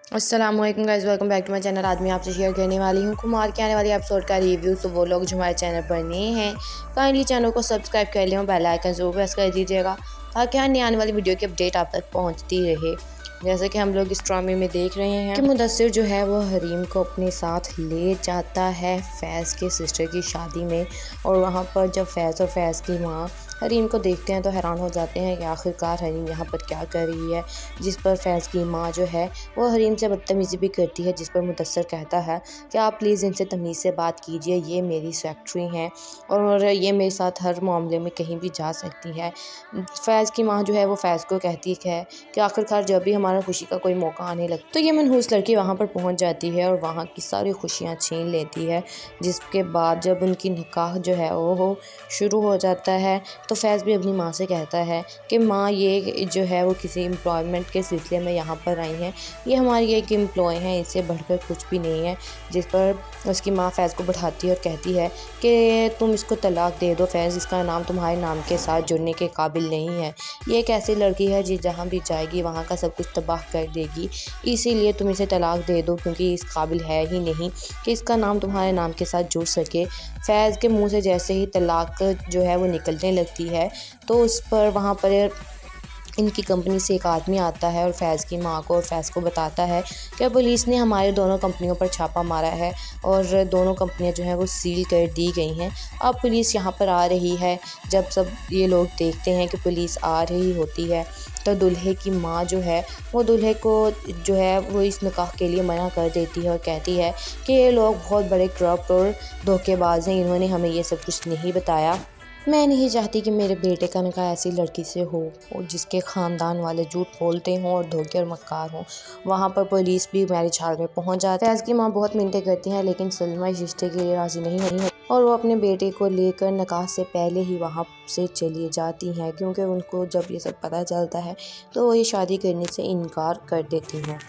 अस्सलामुअलैकुम guys, welcome back to my channel. आज मैं आपसे शेयर करने वाली हूँ कुमार के आने वाली एपिसोड का रिव्यू। तो वो लोग जो हमारे चैनल पर नए हैं, काइंडली चैनल को सब्सक्राइब कर लें और बेल आइकन जरूर प्रेस कर दीजिएगा ताकि हर नई आने वाली वीडियो की अपडेट आप तक पहुँचती रहे। जैसे कि हम लोग इस ड्रामे में देख रहे हैं कि मुदस्सिर जो है वो हरीम को अपने साथ ले जाता है फैज़ के सिस्टर की शादी में। और वहाँ पर जब फैज़ और फैज़ की माँ हरीम को देखते हैं तो हैरान हो जाते हैं कि आखिरकार हरीम यहाँ पर क्या कर रही है। जिस पर फैज़ की माँ जो है वो हरीम से बदतमीज़ी भी करती है, जिस पर मुदस्सिर कहता है कि आप प्लीज़ इनसे तमीज़ से बात कीजिए, ये मेरी सेक्रेटरी हैं और ये मेरे साथ हर मामले में कहीं भी जा सकती है। फैज़ की माँ जो है वो फैज़ को कहती है कि आखिरकार जब भी हमारा खुशी का कोई मौका आने लगता तो ये मनहूस लड़की वहाँ पर पहुँच जाती है और वहाँ की सारी खुशियाँ छीन लेती है। जिसके बाद जब उनकी निकाह जो है वो शुरू हो जाता है तो फैज़ भी अपनी माँ से कहता है कि माँ ये जो है वो किसी एम्प्लॉयमेंट के सिलसिले में यहाँ पर आई हैं, ये हमारी एक एम्प्लॉय हैं, इससे बढ़कर कुछ भी नहीं है। जिस पर उसकी माँ फैज़ को बैठाती है और कहती है कि तुम इसको तलाक दे दो फैज़, इसका नाम तुम्हारे नाम के साथ जुड़ने के काबिल नहीं है। ये एक ऐसी लड़की है जी जहाँ भी जाएगी वहाँ का सब कुछ तबाह कर देगी, इसीलिए तुम इसे तलाक दे दो क्योंकि इस काबिल है ही नहीं कि इसका नाम तुम्हारे नाम के साथ जुड़ सके। फैज़ के मुंह से जैसे ही तलाक जो है वो निकलने लगती है तो उस पर वहाँ पर इनकी कंपनी से एक आदमी आता है और फैज़ की माँ को और फैज़ को बताता है कि पुलिस ने हमारे दोनों कंपनियों पर छापा मारा है और दोनों कंपनियां जो हैं वो सील कर दी गई हैं। अब पुलिस यहाँ पर आ रही है। जब सब ये लोग देखते हैं कि पुलिस आ रही होती है तो दूल्हे की माँ जो है वो दूल्हे को जो है वो इस निकाह के लिए मना कर देती है और कहती है कि ये लोग बहुत बड़े करप्ट और धोखेबाज हैं, इन्होंने हमें ये सब कुछ नहीं बताया। मैं नहीं चाहती कि मेरे बेटे का निकाह ऐसी लड़की से हो और जिसके ख़ानदान वाले झूठ बोलते हों और धोखे और मक्कार हों। वहाँ पर पुलिस भी मैरिज हॉल में पहुँच जाती है। फैज़ की माँ बहुत मिन्नतें करती हैं लेकिन सलमा इस रिश्ते के लिए राज़ी नहीं होती और वो अपने बेटे को लेकर निकाह से पहले ही वहाँ से चली जाती हैं, क्योंकि उनको जब ये सब पता चलता है तो वो ये शादी करने से इनकार कर देती हैं।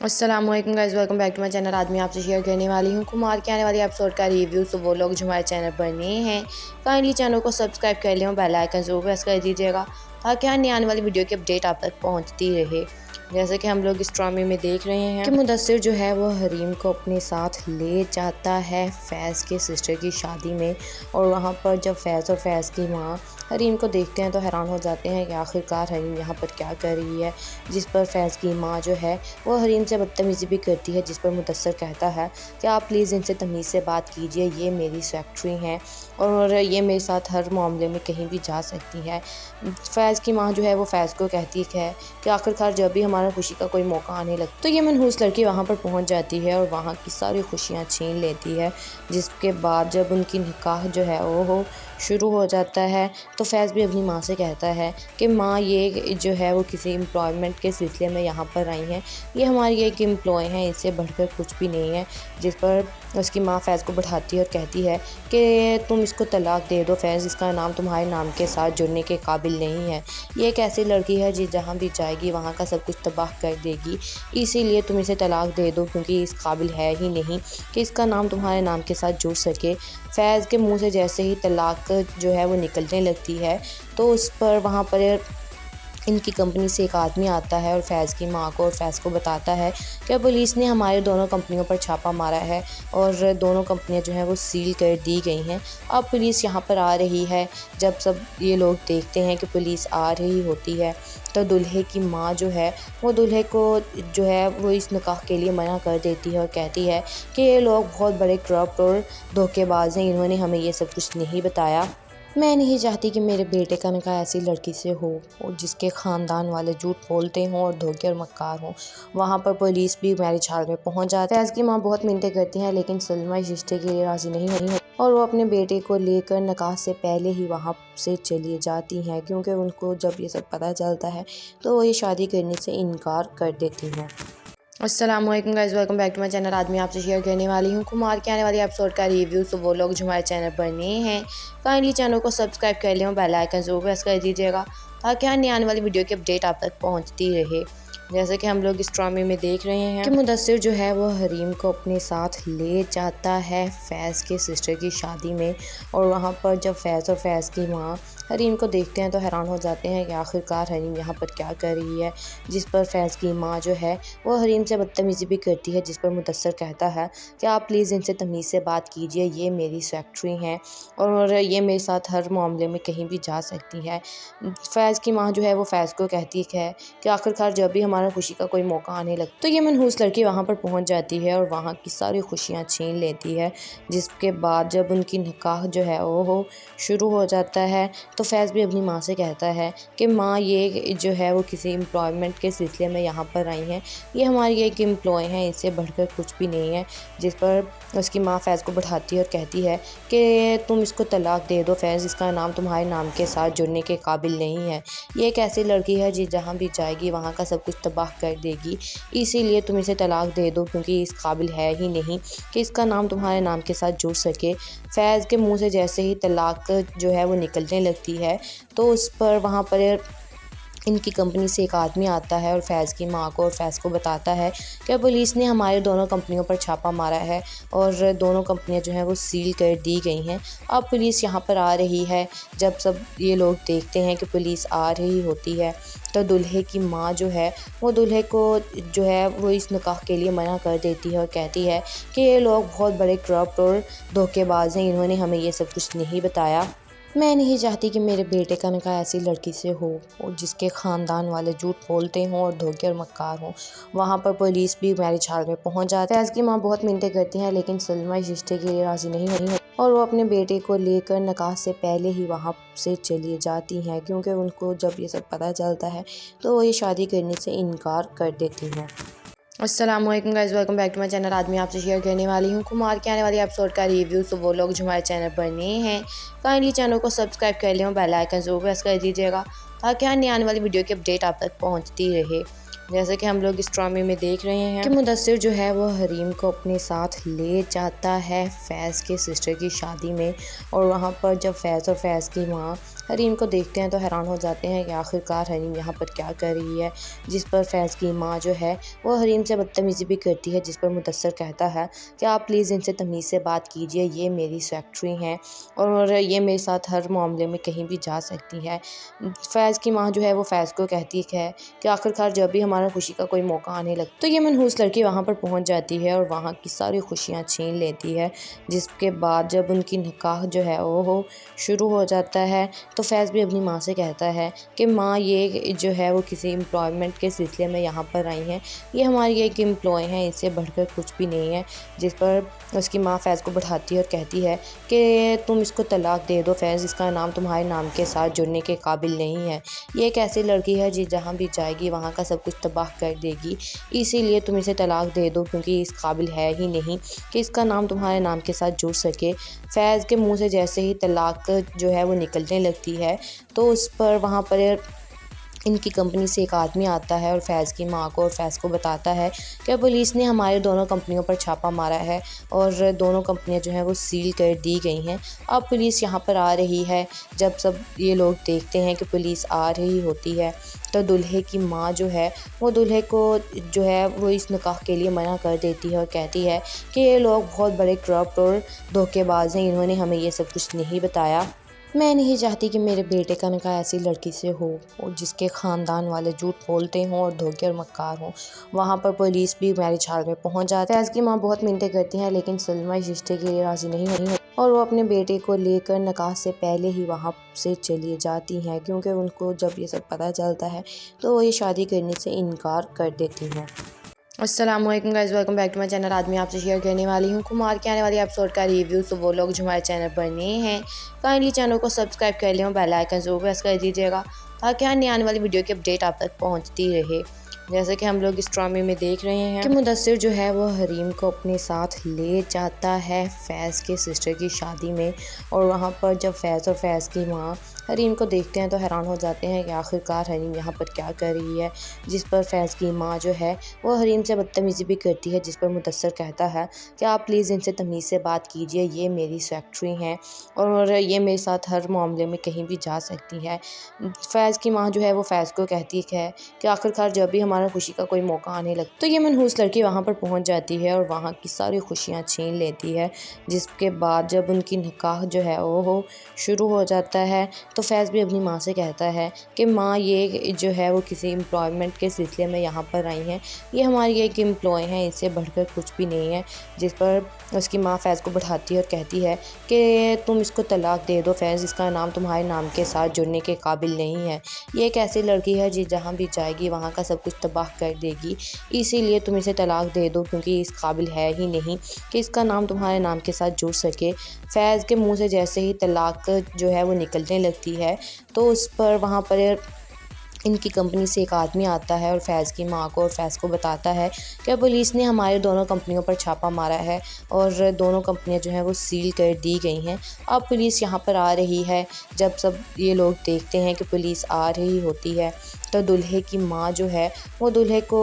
अस्सलामुअलैकुम guys, welcome back to my channel. आज मैं आपसे शेयर करने वाली हूँ कुमार के आने वाली एपिसोड का रिव्यू। तो वो लोग जो हमारे चैनल पर नए हैं, काइंडली चैनल को सब्सक्राइब कर लें और बेल आइकन जरूर प्रेस कर दीजिएगा ताकि हर नई आने वाली वीडियो की अपडेट आप तक पहुँचती रहे। जैसे कि हम लोग इस ड्रामे में देख रहे हैं कि मुदस्सिर जो है वो हरीम को अपने साथ ले जाता है फैज़ के सिस्टर की शादी में। और वहाँ पर जब फैज़ और फैज़ की माँ हरीम को देखते हैं तो हैरान हो जाते हैं कि आखिरकार हरीम यहाँ पर क्या कर रही है। जिस पर फैज़ की माँ जो है वो हरीम से बदतमीज़ी भी करती है, जिस पर मुदस्सिर कहता है कि आप प्लीज़ इनसे तमीज़ से बात कीजिए, ये मेरी सेक्रेटरी हैं और ये मेरे साथ हर मामले में कहीं भी जा सकती है। फैज़ की माँ जो है वो फैज़ को कहती है कि आखिरकार जब भी हमारा खुशी का कोई मौका आने लगता तो ये मनहूस लड़की वहाँ पर पहुँच जाती है और वहाँ की सारी खुशियाँ छीन लेती है। जिसके बाद जब उनकी निकाह जो है वो शुरू हो जाता है तो फैज़ भी अपनी माँ से कहता है कि माँ ये जो है वो किसी एम्प्लॉयमेंट के सिलसिले में यहाँ पर आई हैं, ये हमारी एक एम्प्लॉय हैं, इससे बढ़कर कुछ भी नहीं है। जिस पर उसकी माँ फैज़ को बैठाती है और कहती है कि तुम इसको तलाक दे दो फैज़, इसका नाम तुम्हारे नाम के साथ जुड़ने के काबिल नहीं है। ये एक ऐसी लड़की है जी जहाँ भी जाएगी वहाँ का सब कुछ तबाह कर देगी, इसीलिए तुम इसे तलाक दे दो क्योंकि इस काबिल है ही नहीं कि इसका नाम तुम्हारे नाम के साथ जुड़ सके। फैज़ के मुंह से जैसे ही तलाक जो है वो निकलने लगती है तो उस पर वहाँ पर इनकी कंपनी से एक आदमी आता है और फैज़ की माँ को और फैज़ को बताता है कि पुलिस ने हमारे दोनों कंपनियों पर छापा मारा है और दोनों कंपनियां जो हैं वो सील कर दी गई हैं। अब पुलिस यहाँ पर आ रही है। जब सब ये लोग देखते हैं कि पुलिस आ रही होती है तो दूल्हे की माँ जो है वो दूल्हे को जो है वो इस निकाह के लिए मना कर देती है और कहती है कि ये लोग बहुत बड़े करप्ट और धोखेबाज हैं, इन्होंने हमें ये सब कुछ नहीं बताया। मैं नहीं चाहती कि मेरे बेटे का निकाह ऐसी लड़की से हो और जिसके ख़ानदान वाले झूठ बोलते हों और धोखे और मक्कार हों। वहाँ पर पुलिस भी मैरिज हॉल में पहुँच जाती है। फैज़ की माँ बहुत मिन्नतें करती हैं लेकिन सलमा इस रिश्ते के लिए राज़ी नहीं होती और वो अपने बेटे को लेकर निकाह से पहले ही वहाँ से चली जाती हैं, क्योंकि उनको जब ये सब पता चलता है तो वो ये शादी करने से इनकार कर देती हैं। अस्सलामुअलैकुम guys, welcome back to my channel. आज मैं आपसे शेयर करने वाली हूँ कुमार के आने वाली एपिसोड का रिव्यू। तो वो लोग जो हमारे चैनल पर नए हैं, काइंडली चैनल को सब्सक्राइब कर लें और बेल आइकन जरूर प्रेस कर दीजिएगा ताकि हर नई आने वाली वीडियो की अपडेट आप तक पहुँचती रहे। जैसे कि हम लोग इस ड्रामे में देख रहे हैं कि मुदस्सिर जो है वो हरीम को अपने साथ ले जाता है फैज़ के सिस्टर की शादी में। और वहाँ पर जब फैज़ और फैज़ की माँ हरीम को देखते हैं तो हैरान हो जाते हैं कि आखिरकार हरीम यहाँ पर क्या कर रही है। जिस पर फैज़ की माँ जो है वो हरीम से बदतमीज़ी भी करती है, जिस पर मुदस्सर कहता है कि आप प्लीज़ इनसे तमीज़ से बात कीजिए, ये मेरी सेक्रेटरी हैं और ये मेरे साथ हर मामले में कहीं भी जा सकती है। फैज़ की माँ जो है वो फैज़ को कहती है कि आखिरकार जब भी हमारा खुशी का कोई मौका आने लगता तो ये मनहूस लड़की वहाँ पर पहुँच जाती है और वहाँ की सारी खुशियाँ छीन लेती है। जिसके बाद जब उनकी निकाह जो है वो शुरू हो जाता है तो फैज़ भी अपनी माँ से कहता है कि माँ ये जो है वो किसी एम्प्लॉयमेंट के सिलसिले में यहाँ पर आई हैं, ये हमारी एक एम्प्लॉय हैं, इससे बढ़कर कुछ भी नहीं है। जिस पर उसकी माँ फैज़ को बैठाती है और कहती है कि तुम इसको तलाक दे दो फैज़, इसका नाम तुम्हारे नाम के साथ जुड़ने के काबिल नहीं है। ये एक ऐसी लड़की है जी जहाँ भी जाएगी वहाँ का सब कुछ तबाह कर देगी, इसीलिए तुम इसे तलाक दे दो क्योंकि इस काबिल है ही नहीं कि इसका नाम तुम्हारे नाम के साथ जुड़ सके। फैज़ के मुंह से जैसे ही तलाक जो है वो निकलने लगती है तो उस पर वहाँ पर इनकी कंपनी से एक आदमी आता है और फैज़ की माँ को और फैज़ को बताता है कि पुलिस ने हमारे दोनों कंपनियों पर छापा मारा है और दोनों कंपनियां जो हैं वो सील कर दी गई हैं। अब पुलिस यहाँ पर आ रही है। जब सब ये लोग देखते हैं कि पुलिस आ रही होती है तो दूल्हे की माँ जो है वो दूल्हे को जो है वो इस निकाह के लिए मना कर देती है और कहती है कि ये लोग बहुत बड़े करप्ट और धोखेबाज हैं, इन्होंने हमें ये सब कुछ नहीं बताया। मैं नहीं चाहती कि मेरे बेटे का निकाह ऐसी लड़की से हो और जिसके ख़ानदान वाले झूठ बोलते हों और धोखे और मक्कार हों। वहाँ पर पुलिस भी मैरिज हॉल में पहुँच जाती है। फैज़ की माँ बहुत मिन्नतें करती हैं लेकिन सलमा इस रिश्ते के लिए राज़ी नहीं होती और वो अपने बेटे को लेकर निकाह से पहले ही वहाँ से चली जाती हैं, क्योंकि उनको जब ये सब पता चलता है तो वो ये शादी करने से इनकार कर देती हैं। अस्सलामुअलैकुम guys, welcome back to my channel. आज मैं आपसे शेयर करने वाली हूँ कुमार के आने वाली एपिसोड का रिव्यू। तो वो लोग जो हमारे चैनल पर नए हैं काइंडली चैनल को सब्सक्राइब कर लें और बेल आइकन ज़रूर प्रेस कर दीजिएगा ताकि हर नई आने वाली वीडियो की अपडेट आप तक पहुँचती रहे। जैसे कि हम लोग इस ड्रामे में देख रहे हैं कि मुदस्सिर जो है वो हरीम को अपने साथ ले जाता है फैज़ के सिस्टर की शादी में और वहाँ पर जब फैज़ और फैज़ की माँ हरीम को देखते हैं तो हैरान हो जाते हैं कि आखिरकार हरीम यहाँ पर क्या कर रही है। जिस पर फैज़ की माँ जो है वो हरीम से बदतमीज़ी भी करती है, जिस पर मुदस्सर कहता है कि आप प्लीज़ इनसे तमीज़ से बात कीजिए, ये मेरी सेक्रेटरी हैं और ये मेरे साथ हर मामले में कहीं भी जा सकती है। फैज़ की माँ जो है वो फैज़ को कहती है कि आखिरकार जब भी हमारा खुशी का कोई मौका आने लगता तो ये मनहूस लड़की वहाँ पर पहुँच जाती है और वहाँ की सारी खुशियाँ छीन लेती है। जिसके बाद जब उनकी निकाह जो है वो शुरू हो जाता है तो फैज़ भी अपनी माँ से कहता है कि माँ ये जो है वो किसी एम्प्लॉयमेंट के सिलसिले में यहाँ पर आई हैं, ये हमारी एक एम्प्लॉय हैं, इससे बढ़कर कुछ भी नहीं है। जिस पर उसकी माँ फैज़ को बैठाती है और कहती है कि तुम इसको तलाक दे दो फैज़, इसका नाम तुम्हारे नाम के साथ जुड़ने के काबिल नहीं है। ये एक ऐसी लड़की है जी जहाँ भी जाएगी वहाँ का सब कुछ तबाह कर देगी, इसीलिए तुम इसे तलाक दे दो क्योंकि इस काबिल है ही नहीं कि इसका नाम तुम्हारे नाम के साथ जुड़ सके। फैज़ के मुंह से जैसे ही तलाक जो है वो निकलने लगती है तो उस पर वहाँ पर इनकी कंपनी से एक आदमी आता है और फैज़ की माँ को और फैज़ को बताता है कि पुलिस ने हमारे दोनों कंपनियों पर छापा मारा है और दोनों कंपनियां जो हैं वो सील कर दी गई हैं। अब पुलिस यहाँ पर आ रही है। जब सब ये लोग देखते हैं कि पुलिस आ रही होती है तो दूल्हे की माँ जो है वो दूल्हे को जो है वो इस निकाह के लिए मना कर देती है और कहती है कि ये लोग बहुत बड़े करप्ट और धोखेबाज हैं, इन्होंने हमें ये सब कुछ नहीं बताया। मैं नहीं चाहती कि मेरे बेटे का निकाह ऐसी लड़की से हो और जिसके ख़ानदान वाले झूठ बोलते हों और धोखे और मक्कार हों। वहाँ पर पुलिस भी मैरिज हॉल में पहुँच जाती है। फैज़ की माँ बहुत मिन्नतें करती हैं लेकिन सलमा इस रिश्ते के लिए राज़ी नहीं होती और वो अपने बेटे को लेकर निकाह से पहले ही वहाँ से चली जाती हैं, क्योंकि उनको जब ये सब पता चलता है तो वो ये शादी करने से इनकार कर देती हैं। अस्सलामुअलैकुम guys, welcome back to my channel. आज मैं आपसे शेयर करने वाली हूँ कुमार के आने वाली एपिसोड का रिव्यू। तो वो लोग जो हमारे चैनल पर नए हैं काइंडली चैनल को सब्सक्राइब कर लें और बेल आइकन ज़रूर प्रेस कर दीजिएगा ताकि हर नई आने वाली वीडियो की अपडेट आप तक पहुँचती रहे। जैसे कि हम लोग इस ड्रामे में देख रहे हैं कि मुदस्सिर जो है वो हरीम को अपने साथ ले जाता है फैज़ के सिस्टर की शादी में और वहाँ पर जब फैज़ और फैज़ की माँ हरीम को देखते हैं तो हैरान हो जाते हैं कि आखिरकार हरीम यहाँ पर क्या कर रही है। जिस पर फैज़ की माँ जो है वो हरीम से बदतमीज़ी भी करती है, जिस पर मुदस्सर कहता है कि आप प्लीज़ इनसे तमीज़ से बात कीजिए, ये मेरी सेक्रेटरी हैं और ये मेरे साथ हर मामले में कहीं भी जा सकती है। फैज़ की माँ जो है वो फैज़ को कहती है कि आखिरकार जब भी हमारा खुशी का कोई मौका आने लगता तो ये मनहूस लड़की वहाँ पर पहुँच जाती है और वहाँ की सारी खुशियाँ छीन लेती है। जिसके बाद जब उनकी निकाह जो है वो शुरू हो जाता है तो फैज़ भी अपनी माँ से कहता है कि माँ ये जो है वो किसी एम्प्लॉयमेंट के सिलसिले में यहाँ पर आई हैं, ये हमारी एक एम्प्लॉय हैं, इससे बढ़कर कुछ भी नहीं है। जिस पर उसकी माँ फैज़ को बैठाती है और कहती है कि तुम इसको तलाक दे दो फैज़, इसका नाम तुम्हारे नाम के साथ जुड़ने के काबिल नहीं है। ये एक ऐसी लड़की है जी जहाँ भी जाएगी वहाँ का सब कुछ तबाह कर देगी, इसीलिए तुम इसे तलाक दे दो क्योंकि इस काबिल है ही नहीं कि इसका नाम तुम्हारे नाम के साथ जुड़ सके। फैज़ के मुंह से जैसे ही तलाक जो है वो निकलने लगती है तो उस पर वहाँ पर इनकी कंपनी से एक आदमी आता है और फैज़ की माँ को और फैज़ को बताता है कि पुलिस ने हमारे दोनों कंपनियों पर छापा मारा है और दोनों कंपनियां जो हैं वो सील कर दी गई हैं। अब पुलिस यहाँ पर आ रही है। जब सब ये लोग देखते हैं कि पुलिस आ रही होती है तो दूल्हे की माँ जो है वो दूल्हे को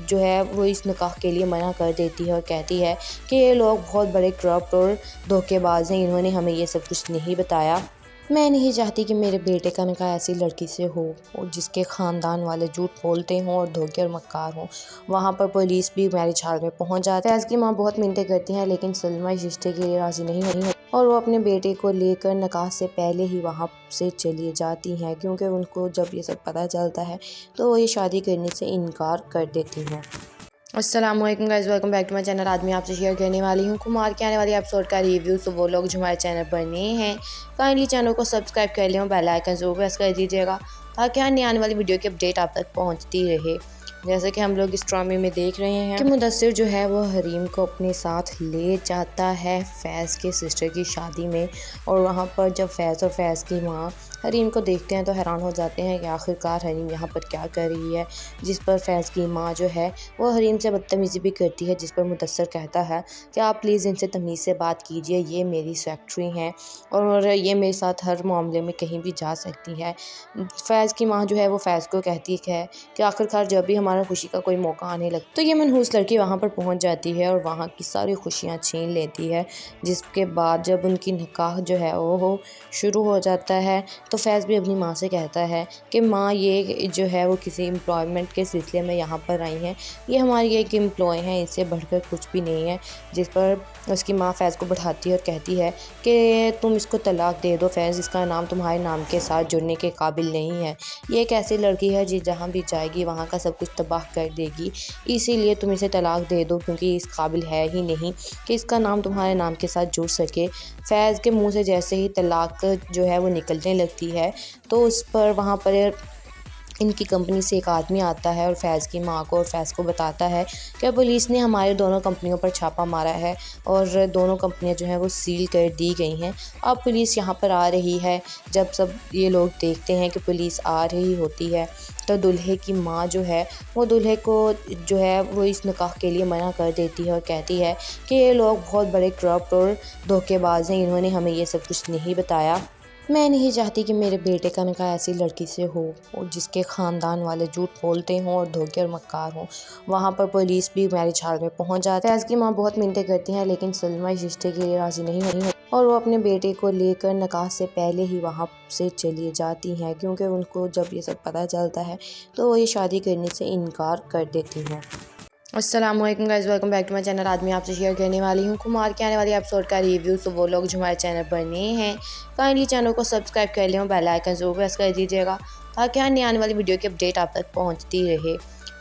जो है वो इस निकाह के लिए मना कर देती है और कहती है कि ये लोग बहुत बड़े करप्ट और धोखेबाज हैं, इन्होंने हमें ये सब कुछ नहीं बताया। मैं नहीं चाहती कि मेरे बेटे का निकाह ऐसी लड़की से हो और जिसके ख़ानदान वाले झूठ बोलते हों और धोखे और मक्कार हों। वहाँ पर पुलिस भी मैरिज हॉल में पहुँच जाती है। फैज़ की माँ बहुत मिन्नतें करती हैं लेकिन सलमा इस रिश्ते के लिए राज़ी नहीं होती और वो अपने बेटे को लेकर निकाह से पहले ही वहाँ से चली जाती हैं, क्योंकि उनको जब ये सब पता चलता है तो वो ये शादी करने से इनकार कर देती हैं। अस्सलामुअलैकुम guys, welcome back to my channel. आज मैं आपसे शेयर करने वाली हूँ कुमार के आने वाले एपिसोड का रिव्यू। तो वो लोग जो हमारे चैनल पर नए हैं काइंडली चैनल को सब्सक्राइब कर लें और बेल आइकन ज़रूर प्रेस कर दीजिएगा ताकि हर नई आने वाली वीडियो की अपडेट आप तक पहुँचती रहे। जैसे कि हम लोग इस ड्रामे में देख रहे हैं कि मुदस्सिर जो है वो हरीम को अपने साथ ले जाता है फैज़ के सिस्टर की शादी में। और वहाँ पर जब फैज़ और फैज़ की माँ हरीम को देखते हैं तो हैरान हो जाते हैं कि आखिरकार हरीम यहाँ पर क्या कर रही है। जिस पर फैज़ की माँ जो है वो हरीम से बदतमीज़ी भी करती है, जिस पर मुदस्सिर कहता है कि आप प्लीज़ इनसे तमीज़ से बात कीजिए, ये मेरी सेक्रेटरी हैं और ये मेरे साथ हर मामले में कहीं भी जा सकती है। फैज़ की माँ जो है वो फैज़ को कहती है कि आखिरकार जब भी हमारा खुशी का कोई मौका आने लगता तो ये मनहूस लड़की वहाँ पर पहुँच जाती है और वहाँ की सारी खुशियाँ छीन लेती है। जिसके बाद जब उनकी निकाह जो है वो शुरू हो जाता है तो फैज़ भी अपनी माँ से कहता है कि माँ ये जो है वो किसी एम्प्लॉयमेंट के सिलसिले में यहाँ पर आई हैं, ये हमारी एक एम्प्लॉय हैं, इससे बढ़कर कुछ भी नहीं है। जिस पर उसकी माँ फैज़ को बैठाती है और कहती है कि तुम इसको तलाक दे दो फैज़, इसका नाम तुम्हारे नाम के साथ जुड़ने के काबिल नहीं है। ये एक ऐसी लड़की है जी जहाँ भी जाएगी वहाँ का सब कुछ तबाह कर देगी, इसीलिए तुम इसे तलाक दे दो क्योंकि इस काबिल है ही नहीं कि इसका नाम तुम्हारे नाम के साथ जुड़ सके। फैज़ के मुंह से जैसे ही तलाक जो है वो निकलने लगती है तो उस पर वहाँ पर इनकी कंपनी से एक आदमी आता है और फैज़ की माँ को और फैज़ को बताता है कि पुलिस ने हमारे दोनों कंपनियों पर छापा मारा है और दोनों कंपनियां जो हैं वो सील कर दी गई हैं। अब पुलिस यहाँ पर आ रही है। जब सब ये लोग देखते हैं कि पुलिस आ रही होती है तो दूल्हे की माँ जो है वो दूल्हे को जो है वो इस निकाह के लिए मना कर देती है और कहती है कि ये लोग बहुत बड़े करप्ट और धोखेबाज हैं, इन्होंने हमें ये सब कुछ नहीं बताया। मैं नहीं चाहती कि मेरे बेटे का निकाह ऐसी लड़की से हो और जिसके ख़ानदान वाले झूठ बोलते हों और धोखे और मक्कार हों। वहाँ पर पुलिस भी मैरिज हॉल में पहुँच जाती है। फैज़ की माँ बहुत मिन्नतें करती हैं लेकिन सलमा इस रिश्ते के लिए राज़ी नहीं होती और वो अपने बेटे को लेकर निकाह से पहले ही वहाँ से चली जाती हैं, क्योंकि उनको जब ये सब पता चलता है तो वो ये शादी करने से इनकार कर देती हैं। अस्सलामुअलैकुम guys, welcome back to my channel. आज मैं आपसे शेयर करने वाली हूँ कुमार के आने वाले एपिसोड का रिव्यू। तो वो लोग जो हमारे चैनल पर नए हैं काइंडली चैनल को सब्सक्राइब कर लें और बेल आइकन ज़रूर प्रेस कर दीजिएगा ताकि हर नई आने वाली वीडियो की अपडेट आप तक पहुँचती रहे।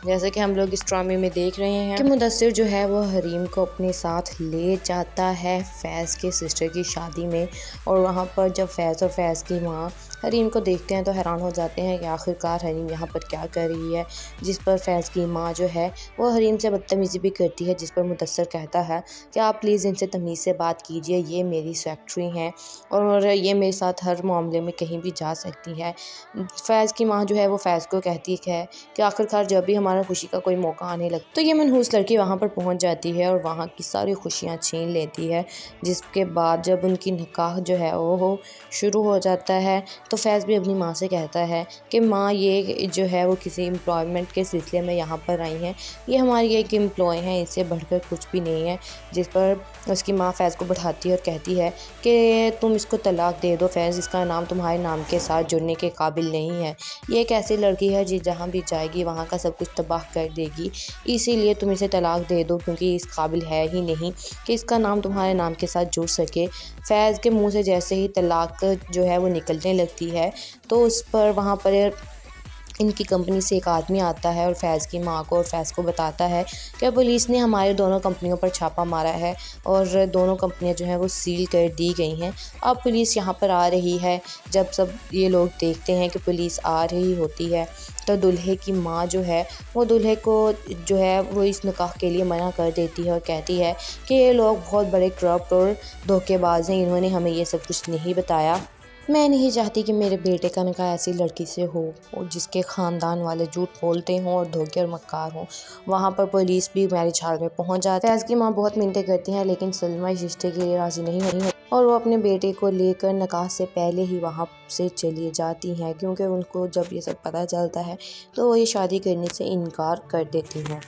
जैसे कि हम लोग इस ड्रामे में देख रहे हैं कि मुदस्सिर जो है वो हरीम को अपने साथ ले जाता है फैज़ के सिस्टर की शादी में। और वहाँ पर जब फैज़ और फैज़ की माँ हरीम को देखते हैं तो हैरान हो जाते हैं कि आखिरकार हरीम यहाँ पर क्या कर रही है। जिस पर फैज़ की माँ जो है वो हरीम से बदतमीज़ी भी करती है, जिस पर मुदस्सिर कहता है कि आप प्लीज़ इनसे तमीज़ से बात कीजिए, ये मेरी सेक्रेटरी हैं और ये मेरे साथ हर मामले में कहीं भी जा सकती है। फैज़ की माँ जो है वो फैज़ को कहती है कि आखिरकार जब भी हमारा खुशी का कोई मौका आने लगता तो ये मनहूस लड़की वहाँ पर पहुँच जाती है और वहाँ की सारी खुशियाँ छीन लेती है। जिसके बाद जब उनकी निकाह जो है वो शुरू हो जाता है तो फैज़ भी अपनी माँ से कहता है कि माँ ये जो है वो किसी एम्प्लॉयमेंट के सिलसिले में यहाँ पर आई हैं, ये हमारी एक एम्प्लॉय हैं, इससे बढ़कर कुछ भी नहीं है। जिस पर उसकी माँ फैज़ को बैठाती है और कहती है कि तुम इसको तलाक दे दो फैज़, इसका नाम तुम्हारे नाम के साथ जुड़ने के काबिल नहीं है। ये एक ऐसी लड़की है जी जहाँ भी जाएगी वहाँ का सब कुछ तबाह कर देगी, इसीलिए तुम इसे तलाक दे दो क्योंकि इस काबिल है ही नहीं कि इसका नाम तुम्हारे नाम के साथ जुड़ सके। फैज़ के मुँह से जैसे ही तलाक जो है वो निकलने लगती लगती है। तो उस पर वहाँ पर इनकी कंपनी से एक आदमी आता है और फैज़ की माँ को और फैज़ को बताता है कि पुलिस ने हमारे दोनों कंपनियों पर छापा मारा है और दोनों कंपनियां जो हैं वो सील कर दी गई हैं। अब पुलिस यहाँ पर आ रही है। जब सब ये लोग देखते हैं कि पुलिस आ रही होती है तो दूल्हे की माँ जो है वो दूल्हे को जो है वो इस निकाह के लिए मना कर देती है और कहती है कि ये लोग बहुत बड़े करप्ट और धोखेबाज हैं, इन्होंने हमें ये सब कुछ नहीं बताया। मैं नहीं चाहती कि मेरे बेटे का निकाह ऐसी लड़की से हो और जिसके ख़ानदान वाले झूठ बोलते हों और धोखे और मक्कार हों। वहाँ पर पुलिस भी मैरिज हॉल में पहुँच जाती है। फैज़ की माँ बहुत मिन्नतें करती हैं लेकिन सलमा इस रिश्ते के लिए राज़ी नहीं होती और वो अपने बेटे को लेकर निकाह से पहले ही वहाँ से चली जाती हैं, क्योंकि उनको जब ये सब पता चलता है तो वो ये शादी करने से इनकार कर देती हैं।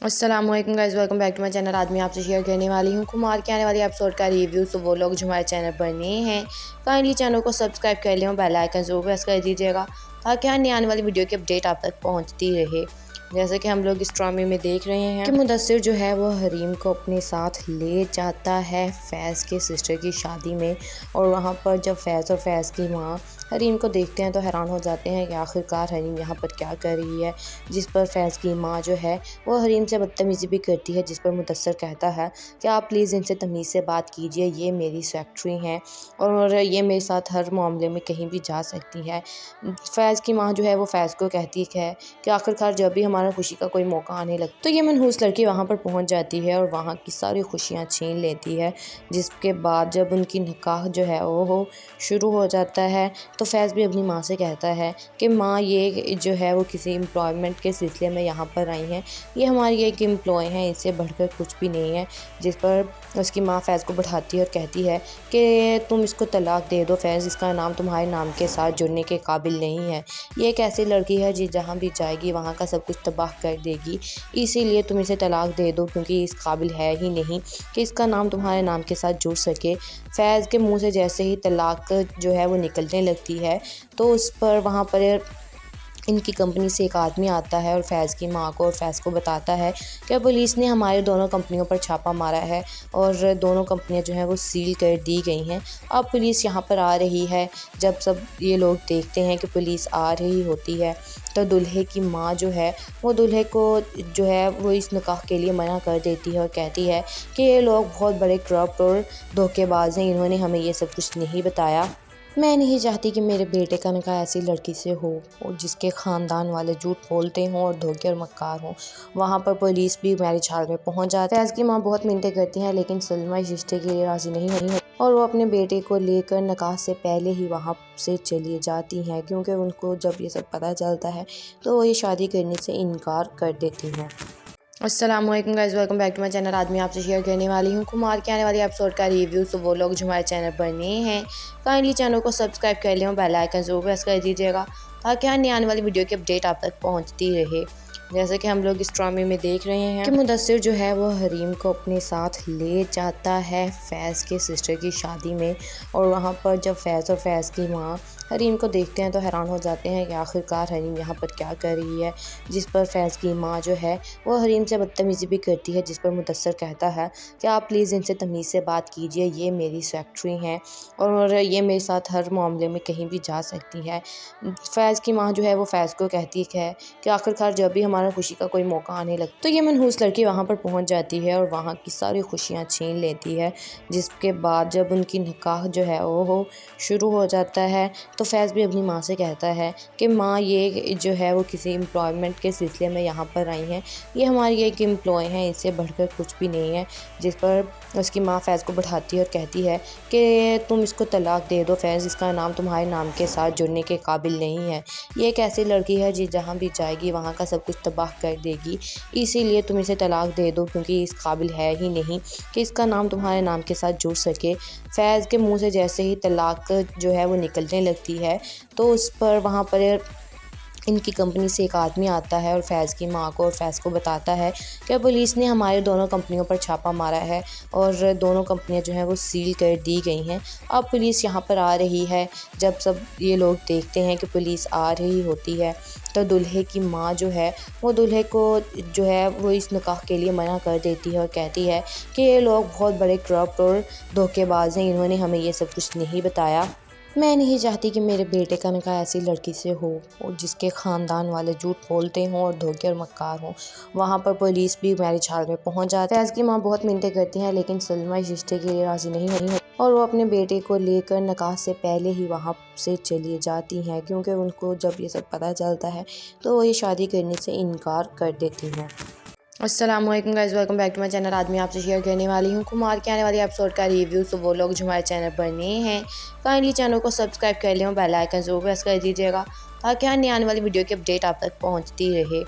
अस्सलाम वालेकुम guys, welcome back to my channel. आज मैं आपसे शेयर करने वाली हूँ कुमार के आने वाले एपिसोड का रिव्यू। तो वो लोग जो हमारे चैनल पर नए हैं काइंडली चैनल को सब्सक्राइब कर लें और बेल आइकन ज़रूर प्रेस कर दीजिएगा ताकि अन्य आने वाली वीडियो की अपडेट आप तक पहुँचती रहे। जैसे कि हम लोग इस ड्रामे में देख रहे हैं कि मुदस्सिर जो है वो हरीम को अपने साथ ले जाता है फैज़ के सिस्टर की शादी में। और वहाँ पर जब फैज़ और फैज़ की माँ हरीम को देखते हैं तो हैरान हो जाते हैं कि आखिरकार हरीम यहाँ पर क्या कर रही है। जिस पर फैज़ की माँ जो है वो हरीम से बदतमीज़ी भी करती है, जिस पर मुदस्सिर कहता है कि आप प्लीज़ इनसे तमीज़ से बात कीजिए, ये मेरी सेक्रेटरी हैं और ये मेरे साथ हर मामले में कहीं भी जा सकती है। फैज़ की माँ जो है वो फैज़ को कहती है कि आखिरकार जब भी हमारा खुशी का कोई मौका आने लगता तो ये मनहूस लड़की वहाँ पर पहुँच जाती है और वहाँ की सारी खुशियाँ छीन लेती है। जिसके बाद जब उनकी निकाह जो है वो शुरू हो जाता है तो फैज़ भी अपनी माँ से कहता है कि माँ ये जो है वो किसी एम्प्लॉयमेंट के सिलसिले में यहाँ पर आई हैं, ये हमारी एक एम्प्लॉय हैं, इससे बढ़कर कुछ भी नहीं है। जिस पर उसकी माँ फैज़ को बैठाती है और कहती है कि तुम इसको तलाक दे दो फैज़, इसका नाम तुम्हारे नाम के साथ जुड़ने के काबिल नहीं है। ये एक ऐसी लड़की है जी जहाँ भी जाएगी वहाँ का सब कुछ तबाह कर देगी, इसीलिए तुम इसे तलाक दे दो क्योंकि इस काबिल है ही नहीं कि इसका नाम तुम्हारे नाम के साथ जुड़ सके। फैज़ के मुंह से जैसे ही तलाक जो है वो निकलने लगती है तो उस पर वहाँ पर इनकी कंपनी से एक आदमी आता है और फैज़ की माँ को और फैज़ को बताता है कि पुलिस ने हमारे दोनों कंपनियों पर छापा मारा है और दोनों कंपनियां जो हैं वो सील कर दी गई हैं। अब पुलिस यहाँ पर आ रही है। जब सब ये लोग देखते हैं कि पुलिस आ रही होती है तो दूल्हे की माँ जो है वो दूल्हे को जो है वो इस निकाह के लिए मना कर देती है और कहती है कि ये लोग बहुत बड़े करप्ट और धोखेबाज हैं, इन्होंने हमें ये सब कुछ नहीं बताया। मैं नहीं चाहती कि मेरे बेटे का निकाह ऐसी लड़की से हो और जिसके ख़ानदान वाले झूठ बोलते हों और धोखे और मक्कार हों। वहाँ पर पुलिस भी मैरिज हॉल में पहुँच जाती है। फैज़ की माँ बहुत मिन्नतें करती हैं लेकिन सलमा इस रिश्ते के लिए राज़ी नहीं होती और वो अपने बेटे को लेकर निकाह से पहले ही वहाँ से चली जाती हैं, क्योंकि उनको जब ये सब पता चलता है तो वो ये शादी करने से इनकार कर देती हैं। अस्सलाम वालेकुम guys, welcome back to my channel. आज मैं आपसे शेयर करने वाली हूँ कुमार के आने वाले एपिसोड का रिव्यू। तो वो लोग जो हमारे चैनल पर नए हैं काइंडली चैनल को सब्सक्राइब कर लें और बेल आइकन ज़रूर प्रेस कर दीजिएगा ताकि अन्य आने वाली वीडियो की अपडेट आप तक पहुँचती रहे। जैसे कि हम लोग इस ड्रामे में देख रहे हैं कि मुदस्सिर जो है वो हरीम को अपने साथ ले जाता है फैज़ के सिस्टर की शादी में। और वहाँ पर जब फैज़ और फैज़ की माँ हरीम को देखते हैं तो हैरान हो जाते हैं कि आखिरकार हरीम यहाँ पर क्या कर रही है। जिस पर फैज़ की माँ जो है वो हरीम से बदतमीज़ी भी करती है, जिस पर मुदस्सिर कहता है कि आप प्लीज़ इनसे तमीज़ से बात कीजिए, ये मेरी सेक्रेटरी हैं और ये मेरे साथ हर मामले में कहीं भी जा सकती है। फैज़ की माँ जो है वो फैज़ को कहती है कि आखिरकार जब भी हमारा खुशी का कोई मौका आने लगता तो ये मनहूस लड़की वहाँ पर पहुँच जाती है और वहाँ की सारी खुशियाँ छीन लेती है। जिसके बाद जब उनकी निकाह जो है वो शुरू हो जाता है तो फैज़ भी अपनी माँ से कहता है कि माँ ये जो है वो किसी एम्प्लॉयमेंट के सिलसिले में यहाँ पर आई हैं, ये हमारी एक एम्प्लॉय हैं, इससे बढ़कर कुछ भी नहीं है। जिस पर उसकी माँ फैज़ को बैठाती है और कहती है कि तुम इसको तलाक दे दो फैज़, इसका नाम तुम्हारे नाम के साथ जुड़ने के काबिल नहीं है। ये एक ऐसी लड़की है जी जहाँ भी जाएगी वहाँ का सब कुछ तबाह कर देगी, इसीलिए तुम इसे तलाक दे दो क्योंकि इस काबिल है ही नहीं कि इसका नाम तुम्हारे नाम के साथ जुड़ सके। फैज़ के मुंह से जैसे ही तलाक जो है वो निकलने लगती है तो उस पर वहाँ पर इनकी कंपनी से एक आदमी आता है और फैज़ की माँ को और फैज़ को बताता है कि पुलिस ने हमारे दोनों कंपनियों पर छापा मारा है और दोनों कंपनियां जो हैं वो सील कर दी गई हैं। अब पुलिस यहाँ पर आ रही है। जब सब ये लोग देखते हैं कि पुलिस आ रही होती है तो दूल्हे की माँ जो है वो दूल्हे को जो है वो इस निकाह के लिए मना कर देती है और कहती है कि ये लोग बहुत बड़े करप्ट और धोखेबाज हैं, इन्होंने हमें ये सब कुछ नहीं बताया। मैं नहीं चाहती कि मेरे बेटे का निकाह ऐसी लड़की से हो और जिसके ख़ानदान वाले झूठ बोलते हों और धोखे और मक्कार हों। वहाँ पर पुलिस भी मैरिज हॉल में पहुँच जाती है। फैज़ की माँ बहुत मिन्नतें करती हैं लेकिन सलमा इस रिश्ते के लिए राज़ी नहीं होती और वो अपने बेटे को लेकर निकाह से पहले ही वहाँ से चली जाती हैं, क्योंकि उनको जब ये सब पता चलता है तो वो ये शादी करने से इनकार कर देती हैं। अस्सलाम वालेकुम guys, welcome back to my channel. आज मैं आपसे शेयर करने वाली हूँ कुमार के आने वाली एपिसोड का रिव्यू। तो वो लोग जो हमारे चैनल पर नए हैं काइंडली चैनल को सब्सक्राइब कर लें और बेल आइकन ज़रूर प्रेस कर दीजिएगा ताकि अन्य आने वाली वीडियो की अपडेट आप तक पहुँचती रहे।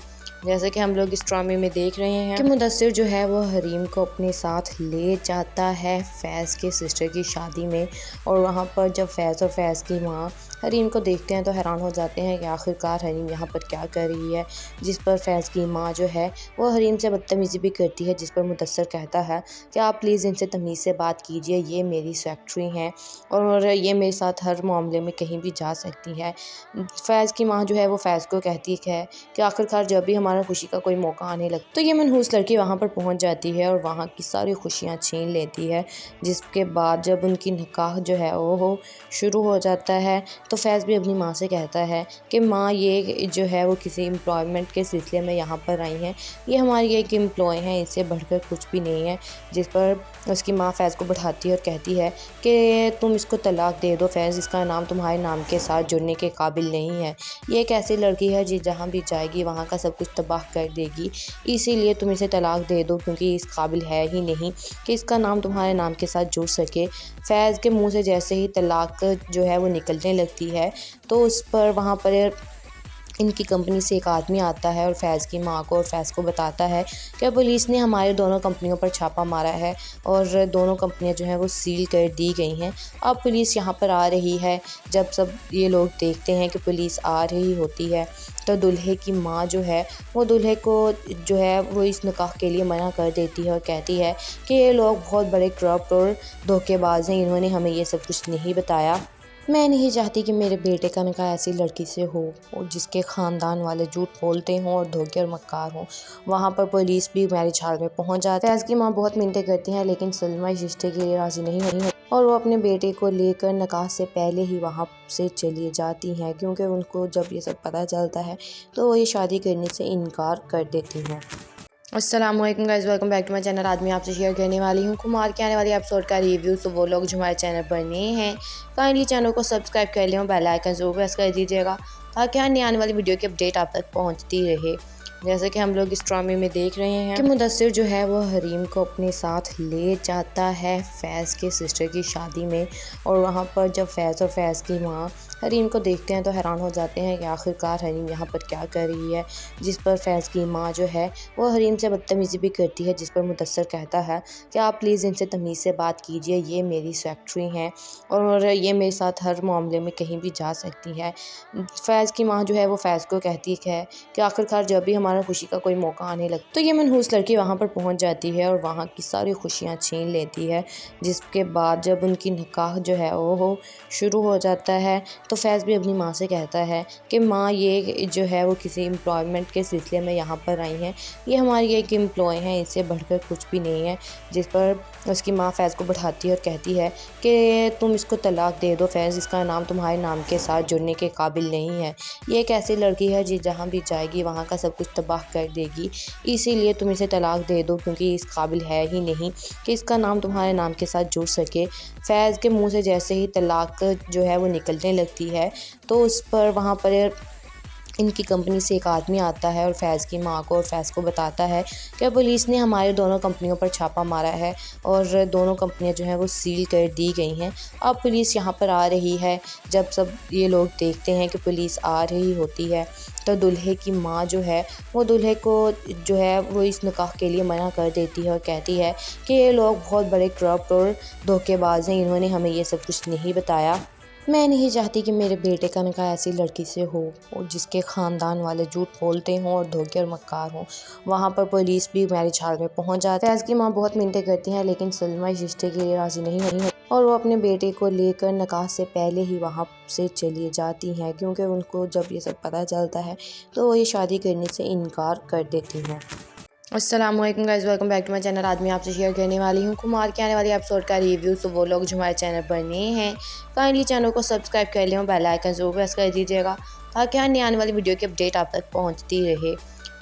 जैसे कि हम लोग इस ड्रामे में देख रहे हैं कि मुदस्सिर जो है वो हरीम को अपने साथ ले जाता है फैज़ के सिस्टर की शादी में। और वहाँ पर जब फैज़ और फैज़ की माँ हरीम को देखते हैं तो हैरान हो जाते हैं कि आखिरकार हरीम यहाँ पर क्या कर रही है। जिस पर फैज़ की माँ जो है वो हरीम से बदतमीज़ी भी करती है, जिस पर मुदस्सिर कहता है कि आप प्लीज़ इनसे तमीज़ से बात कीजिए, ये मेरी सेक्रेटरी हैं और ये मेरे साथ हर मामले में कहीं भी जा सकती है। फैज़ की माँ जो है वो फैज़ को कहती है कि आखिरकार जब भी हमारा खुशी का कोई मौका आने लगता तो ये मनहूस लड़की वहाँ पर पहुँच जाती है और वहाँ की सारी खुशियाँ छीन लेती है। जिसके बाद जब उनकी निकाह जो है वो शुरू हो जाता है तो फैज़ भी अपनी माँ से कहता है कि माँ ये जो है वो किसी एम्प्लॉयमेंट के सिलसिले में यहाँ पर आई हैं, ये हमारी एक एम्प्लॉय हैं, इससे बढ़कर कुछ भी नहीं है। जिस पर उसकी माँ फैज़ को बैठाती है और कहती है कि तुम इसको तलाक दे दो फैज़, इसका नाम तुम्हारे नाम के साथ जुड़ने के काबिल नहीं है। ये एक ऐसी लड़की है जी जहाँ भी जाएगी वहाँ का सब कुछ तबाह कर देगी, इसीलिए तुम इसे तलाक दे दो क्योंकि इस काबिल है ही नहीं कि इसका नाम तुम्हारे नाम के साथ जुड़ सके। फैज़ के मुंह से जैसे ही तलाक जो है वो निकलने लगती है तो उस पर वहाँ पर इनकी कंपनी से एक आदमी आता है और फैज़ की माँ को और फैज़ को बताता है कि पुलिस ने हमारे दोनों कंपनियों पर छापा मारा है और दोनों कंपनियां जो हैं वो सील कर दी गई हैं। अब पुलिस यहाँ पर आ रही है। जब सब ये लोग देखते हैं कि पुलिस आ रही होती है तो दूल्हे की माँ जो है वो दूल्हे को जो है वो इस निकाह के लिए मना कर देती है और कहती है कि ये लोग बहुत बड़े करप्ट और धोखेबाज हैं, इन्होंने हमें ये सब कुछ नहीं बताया। मैं नहीं चाहती कि मेरे बेटे का निकाह ऐसी लड़की से हो और जिसके ख़ानदान वाले झूठ बोलते हों और धोखे और मक्कार हों। वहाँ पर पुलिस भी मैरिज हॉल में पहुँच जाती है। फैज़ की माँ बहुत मिन्नतें करती हैं लेकिन सलमा इस रिश्ते के लिए राज़ी नहीं होती और वो अपने बेटे को लेकर निकाह से पहले ही वहाँ से चली जाती हैं, क्योंकि उनको जब ये सब पता चलता है तो वो ये शादी करने से इनकार कर देती हैं। अस्सलाम वालेकुम guys, welcome back to my channel. आज मैं आपसे शेयर करने वाली हूँ कुमार के आने वाली एपिसोड का रिव्यू। तो वो लोग जो हमारे चैनल पर नए हैं काइंडली चैनल को सब्सक्राइब कर लें और बेल आइकन ज़रूर प्रेस कर दीजिएगा ताकि अन्य आने वाली वीडियो की अपडेट आप तक पहुँचती रहे। जैसे कि हम लोग इस ड्रामे में देख रहे हैं कि मुदस्सिर जो है वो हरीम को अपने साथ ले जाता है फैज़ के सिस्टर की शादी में। और वहाँ पर जब फैज़ और फैज़ की माँ हरीम को देखते हैं तो हैरान हो जाते हैं कि आखिरकार हरीम यहाँ पर क्या कर रही है। जिस पर फैज़ की माँ जो है वो हरीम से बदतमीज़ी भी करती है, जिस पर मुदस्सिर कहता है कि आप प्लीज़ इनसे तमीज़ से बात कीजिए, ये मेरी सेक्रेटरी हैं और ये मेरे साथ हर मामले में कहीं भी जा सकती है। फैज़ की माँ जो है वो फैज़ को कहती है कि आखिरकार जब भी हमारा खुशी का कोई मौका आने लगता तो ये मनहूस लड़की वहाँ पर पहुँच जाती है और वहाँ की सारी खुशियाँ छीन लेती है। जिसके बाद जब उनकी निकाह जो है वो शुरू हो जाता है तो फैज़ भी अपनी माँ से कहता है कि माँ ये जो है वो किसी एम्प्लॉयमेंट के सिलसिले में यहाँ पर आई हैं, ये हमारी एक एम्प्लॉय हैं, इससे बढ़कर कुछ भी नहीं है। जिस पर उसकी माँ फैज़ को बैठाती है और कहती है कि तुम इसको तलाक दे दो फैज़, इसका नाम तुम्हारे नाम के साथ जुड़ने के काबिल नहीं है। ये एक ऐसी लड़की है जी जहाँ भी जाएगी वहाँ का सब कुछ तबाह कर देगी, इसीलिए तुम इसे तलाक दे दो क्योंकि इस काबिल है ही नहीं कि इसका नाम तुम्हारे नाम के साथ जुड़ सके। फैज़ के मुंह से जैसे ही तलाक जो है वो निकलने लगती है तो उस पर वहाँ पर इनकी कंपनी से एक आदमी आता है और फैज़ की माँ को और फैज़ को बताता है कि पुलिस ने हमारे दोनों कंपनियों पर छापा मारा है और दोनों कंपनियां जो हैं वो सील कर दी गई हैं। अब पुलिस यहाँ पर आ रही है। जब सब ये लोग देखते हैं कि पुलिस आ रही होती है तो दूल्हे की माँ जो है वो दूल्हे को जो है वो इस निकाह के लिए मना कर देती है और कहती है कि ये लोग बहुत बड़े करप्ट और धोखेबाज हैं, इन्होंने हमें ये सब कुछ नहीं बताया। मैं नहीं चाहती कि मेरे बेटे का निकाह ऐसी लड़की से हो और जिसके ख़ानदान वाले झूठ बोलते हों और धोखे और मक्कार हों। वहाँ पर पुलिस भी मैरिज हॉल में पहुँच जाती है। फैज़ की माँ बहुत मिन्नतें करती हैं लेकिन सलमा इस रिश्ते के लिए राज़ी नहीं होती और वो अपने बेटे को लेकर निकाह से पहले ही वहाँ से चली जाती हैं, क्योंकि उनको जब ये सब पता चलता है तो वो ये शादी करने से इनकार कर देती हैं। अस्सलामुअलैकुम guys, welcome back to my channel. आज मैं आपसे शेयर करने वाली हूँ कुमार के आने वाले एपिसोड का रिव्यू। तो वो लोग जो हमारे चैनल पर नए हैं काइंडली चैनल को सब्सक्राइब कर लें और बेल आइकन ज़रूर प्रेस कर दीजिएगा ताकि हर नई आने वाली वीडियो की अपडेट आप तक पहुँचती रहे।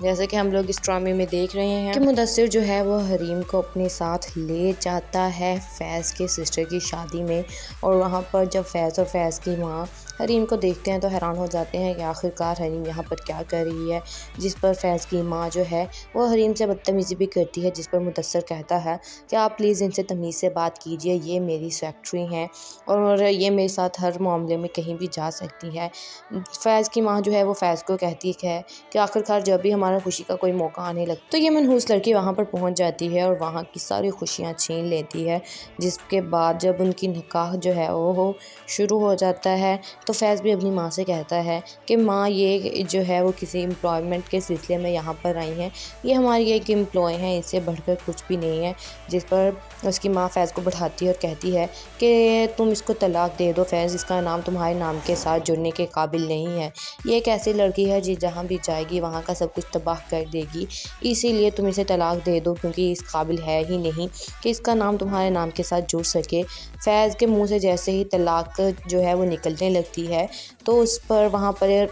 जैसे कि हम लोग इस ड्रामे में देख रहे हैं कि मुदस्सिर जो है वो हरीम को अपने साथ ले जाता है फैज़ के सिस्टर की शादी में। और वहाँ पर जब फैज़ और फैज़ की माँ हरीम को देखते हैं तो हैरान हो जाते हैं कि आखिरकार हरीम यहाँ पर क्या कर रही है। जिस पर फैज़ की माँ जो है वो हरीम से बदतमीज़ी भी करती है, जिस पर मुदस्सिर कहता है कि आप प्लीज़ इनसे तमीज़ से बात कीजिए, ये मेरी सेक्रेटरी हैं और ये मेरे साथ हर मामले में कहीं भी जा सकती है। फैज़ की माँ जो है वो फैज़ को कहती है कि आखिरकार जब भी हमारा खुशी का कोई मौका आने लगता तो ये मनहूस लड़की वहाँ पर पहुँच जाती है और वहाँ की सारी खुशियाँ छीन लेती है। जिसके बाद जब उनकी निकाह जो है वो शुरू हो जाता है तो फैज़ भी अपनी माँ से कहता है कि माँ ये जो है वो किसी एम्प्लॉयमेंट के सिलसिले में यहाँ पर आई हैं, ये हमारी एक एम्प्लॉय हैं, इससे बढ़कर कुछ भी नहीं है। जिस पर उसकी माँ फैज़ को बैठाती है और कहती है कि तुम इसको तलाक दे दो फैज़, इसका नाम तुम्हारे नाम के साथ जुड़ने के काबिल नहीं है। ये एक ऐसी लड़की है जी जहाँ भी जाएगी वहाँ का सब कुछ तबाह कर देगी, इसीलिए तुम इसे तलाक दे दो क्योंकि इस काबिल है ही नहीं कि इसका नाम तुम्हारे नाम के साथ जुड़ सके। फैज़ के मुंह से जैसे ही तलाक जो है वो निकलने लगती है तो उस पर वहाँ पर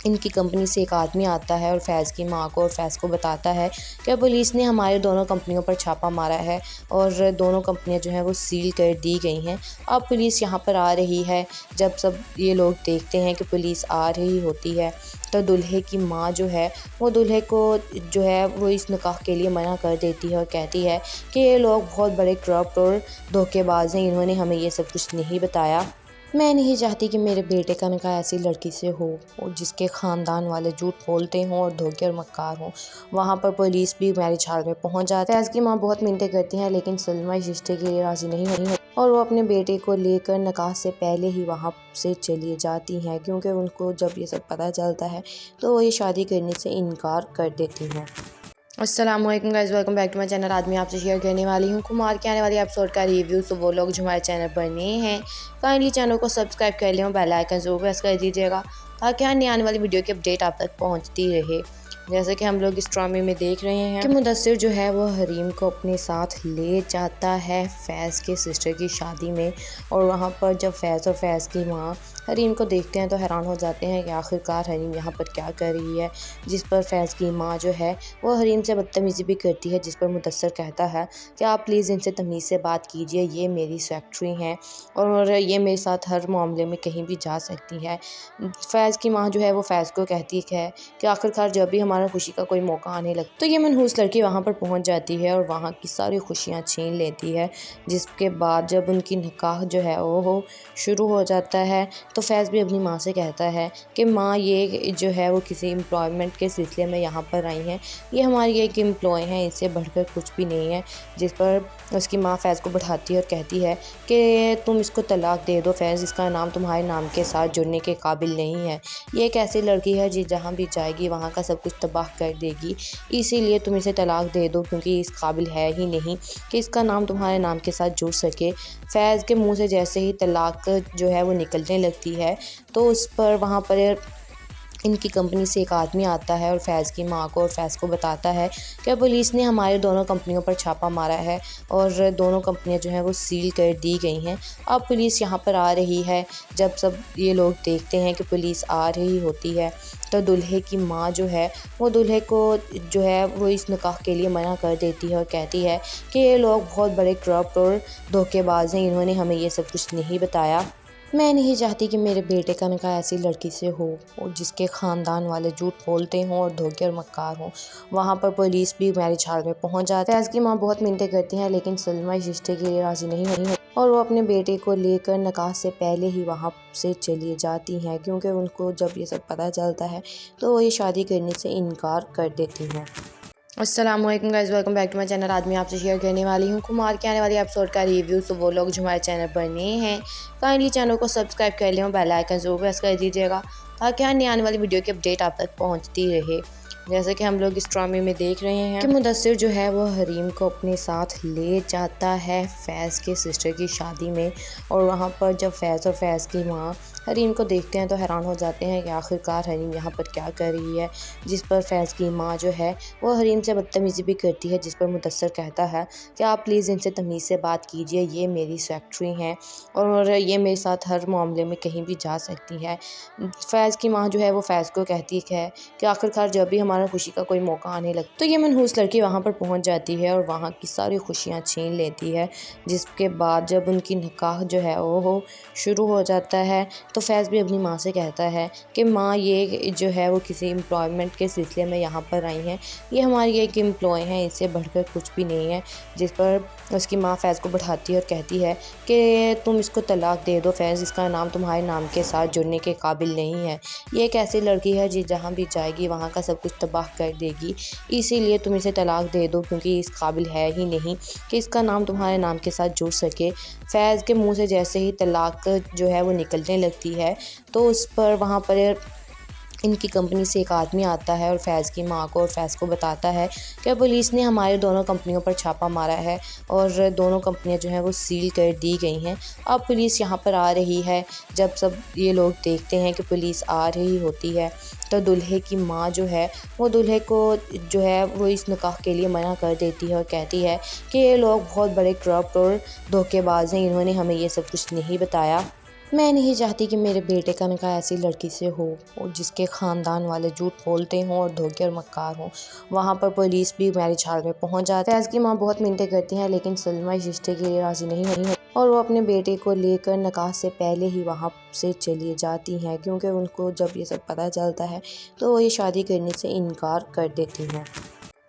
इनकी कंपनी से एक आदमी आता है और फैज़ की माँ को और फैज़ को बताता है कि पुलिस ने हमारे दोनों कंपनियों पर छापा मारा है और दोनों कंपनियां जो हैं वो सील कर दी गई हैं। अब पुलिस यहाँ पर आ रही है। जब सब ये लोग देखते हैं कि पुलिस आ रही होती है तो दूल्हे की माँ जो है वो दूल्हे को जो है वो इस निकाह के लिए मना कर देती है और कहती है कि ये लोग बहुत बड़े करप्ट और धोखेबाज हैं, इन्होंने हमें ये सब कुछ नहीं बताया। मैं नहीं चाहती कि मेरे बेटे का निकाह ऐसी लड़की से हो और जिसके ख़ानदान वाले झूठ बोलते हों और धोखे और मक्कार हों। वहाँ पर पुलिस भी मैरिज हॉल में पहुँच जाती है। फैज़ की माँ बहुत मिन्नतें करती हैं लेकिन सलमा इस रिश्ते के लिए राज़ी नहीं होती और वो अपने बेटे को लेकर निकाह से पहले ही वहाँ से चली जाती हैं, क्योंकि उनको जब ये सब पता चलता है तो वो ये शादी करने से इनकार कर देती हैं। अस्सलामुअलैकुम guys, welcome back to my channel. आज मैं आपसे शेयर करने वाली हूँ कुमार के आने वाले एपिसोड का रिव्यू। तो वो लोग जो हमारे चैनल पर नए हैं काइंडली चैनल को सब्सक्राइब कर लें और बेल आइकन ज़रूर प्रेस कर दीजिएगा ताकि हर नई आने वाली वीडियो की अपडेट आप तक पहुँचती रहे। जैसे कि हम लोग इस ड्रामे में देख रहे हैं कि मुदस्सिर जो है वो हरीम को अपने साथ ले जाता है फैज़ के सिस्टर की शादी में। और वहाँ पर जब फैज़ और फैज़ की माँ हरीम को देखते हैं तो हैरान हो जाते हैं कि आखिरकार हरीम यहाँ पर क्या कर रही है। जिस पर फैज़ की माँ जो है वो हरीम से बदतमीज़ी भी करती है, जिस पर मुदस्सिर कहता है कि आप प्लीज़ इनसे तमीज़ से बात कीजिए, ये मेरी सेक्रेटरी हैं और ये मेरे साथ हर मामले में कहीं भी जा सकती है। फैज़ की माँ जो है वो फैज़ को कहती है कि आखिरकार जब भी हमारा खुशी का कोई मौका आने लगता तो ये मनहूस लड़की वहाँ पर पहुँच जाती है और वहाँ की सारी खुशियाँ छीन लेती है। जिसके बाद जब उनकी निकाह जो है वो शुरू हो जाता है तो फैज़ भी अपनी माँ से कहता है कि माँ ये जो है वो किसी एम्प्लॉयमेंट के सिलसिले में यहाँ पर आई हैं, ये हमारी एक एम्प्लॉय हैं, इससे बढ़कर कुछ भी नहीं है। जिस पर उसकी माँ फैज़ को बैठाती है और कहती है कि तुम इसको तलाक दे दो फैज़, इसका नाम तुम्हारे नाम के साथ जुड़ने के काबिल नहीं है। ये एक ऐसी लड़की है जी जहाँ भी जाएगी वहाँ का सब कुछ तबाह कर देगी, इसीलिए तुम इसे तलाक दे दो क्योंकि इस काबिल है ही नहीं कि इसका नाम तुम्हारे नाम के साथ जुड़ सके। फैज़ के मुंह से जैसे ही तलाक जो है वो निकलने लगती है तो उस पर वहाँ पर इनकी कंपनी से एक आदमी आता है और फैज़ की माँ को और फैज़ को बताता है कि पुलिस ने हमारे दोनों कंपनियों पर छापा मारा है और दोनों कंपनियां जो हैं वो सील कर दी गई हैं। अब पुलिस यहाँ पर आ रही है। जब सब ये लोग देखते हैं कि पुलिस आ रही होती है तो दूल्हे की माँ जो है वो दूल्हे को जो है वो इस निकाह के लिए मना कर देती है और कहती है कि ये लोग बहुत बड़े करप्ट और धोखेबाज हैं, इन्होंने हमें ये सब कुछ नहीं बताया। मैं नहीं चाहती कि मेरे बेटे का निकाह ऐसी लड़की से हो और जिसके ख़ानदान वाले झूठ बोलते हों और धोखे और मक्कार हों। वहाँ पर पुलिस भी मैरिज हॉल में पहुँच जाती है। फैज़ की माँ बहुत मिन्नतें करती हैं लेकिन सलमा इस रिश्ते के लिए राज़ी नहीं होती और वो अपने बेटे को लेकर निकाह से पहले ही वहाँ से चली जाती हैं, क्योंकि उनको जब ये सब पता चलता है तो वो ये शादी करने से इनकार कर देती हैं। अस्सलामुअलैकुम guys, welcome back to my channel. आज मैं आपसे शेयर करने वाली हूँ कुमार के आने वाले एपिसोड का रिव्यू। तो वो लोग जो हमारे चैनल पर नए हैं काइंडली चैनल को सब्सक्राइब कर लें और बेल आइकन ज़रूर प्रेस कर दीजिएगा ताकि हर नई आने वाली वीडियो की अपडेट आप तक पहुँचती रहे। जैसे कि हम लोग इस ड्रामे में देख रहे हैं कि मुदस्सिर जो है वो हरीम को अपने साथ ले जाता है फैज़ के सिस्टर की शादी में। और वहाँ पर जब फैज़ और फैज़ की माँ हरीम को देखते हैं तो हैरान हो जाते हैं कि आखिरकार हरीम यहाँ पर क्या कर रही है। जिस पर फैज़ की माँ जो है वो हरीम से बदतमीज़ी भी करती है, जिस पर मुदस्सर कहता है कि आप प्लीज़ इनसे तमीज़ से बात कीजिए, ये मेरी सेक्रेटरी हैं और ये मेरे साथ हर मामले में कहीं भी जा सकती है। फैज़ की माँ जो है वो फैज़ को कहती है कि आखिरकार जब भी हमारा खुशी का कोई मौका आने लगता तो ये मनहूस लड़की वहाँ पर पहुँच जाती है और वहाँ की सारी खुशियाँ छीन लेती है। जिसके बाद जब उनकी निकाह जो है वो शुरू हो जाता है तो फैज़ भी अपनी माँ से कहता है कि माँ ये जो है वो किसी एम्प्लॉयमेंट के सिलसिले में यहाँ पर आई हैं, ये हमारी एक एम्प्लॉय हैं, इससे बढ़कर कुछ भी नहीं है। जिस पर उसकी माँ फैज़ को बैठाती है और कहती है कि तुम इसको तलाक दे दो फैज़, इसका नाम तुम्हारे नाम के साथ जुड़ने के काबिल नहीं है। ये एक ऐसी लड़की है जी जहाँ भी जाएगी वहाँ का सब कुछ तबाह कर देगी, इसीलिए तुम इसे तलाक दे दो क्योंकि इस काबिल है ही नहीं कि इसका नाम तुम्हारे नाम के साथ जुड़ सके। फैज़ के मुंह से जैसे ही तलाक जो है वो निकलने लगती है तो उस पर वहाँ पर इनकी कंपनी से एक आदमी आता है और फैज़ की माँ को और फैज़ को बताता है कि पुलिस ने हमारे दोनों कंपनियों पर छापा मारा है और दोनों कंपनियां जो हैं वो सील कर दी गई हैं। अब पुलिस यहाँ पर आ रही है। जब सब ये लोग देखते हैं कि पुलिस आ रही होती है तो दूल्हे की माँ जो है वो दूल्हे को जो है वो इस निकाह के लिए मना कर देती है और कहती है कि ये लोग बहुत बड़े करप्ट और धोखेबाज हैं, इन्होंने हमें ये सब कुछ नहीं बताया। मैं नहीं चाहती कि मेरे बेटे का निकाह ऐसी लड़की से हो और जिसके ख़ानदान वाले झूठ बोलते हों और धोखे और मक्कार हों। वहाँ पर पुलिस भी मैरिज हॉल में पहुँच जाती है। फैज़ की माँ बहुत मिन्नतें करती हैं लेकिन सलमा इस रिश्ते के लिए राज़ी नहीं होती और वो अपने बेटे को लेकर निकाह से पहले ही वहाँ से चली जाती हैं, क्योंकि उनको जब ये सब पता चलता है तो वो ये शादी करने से इनकार कर देती हैं।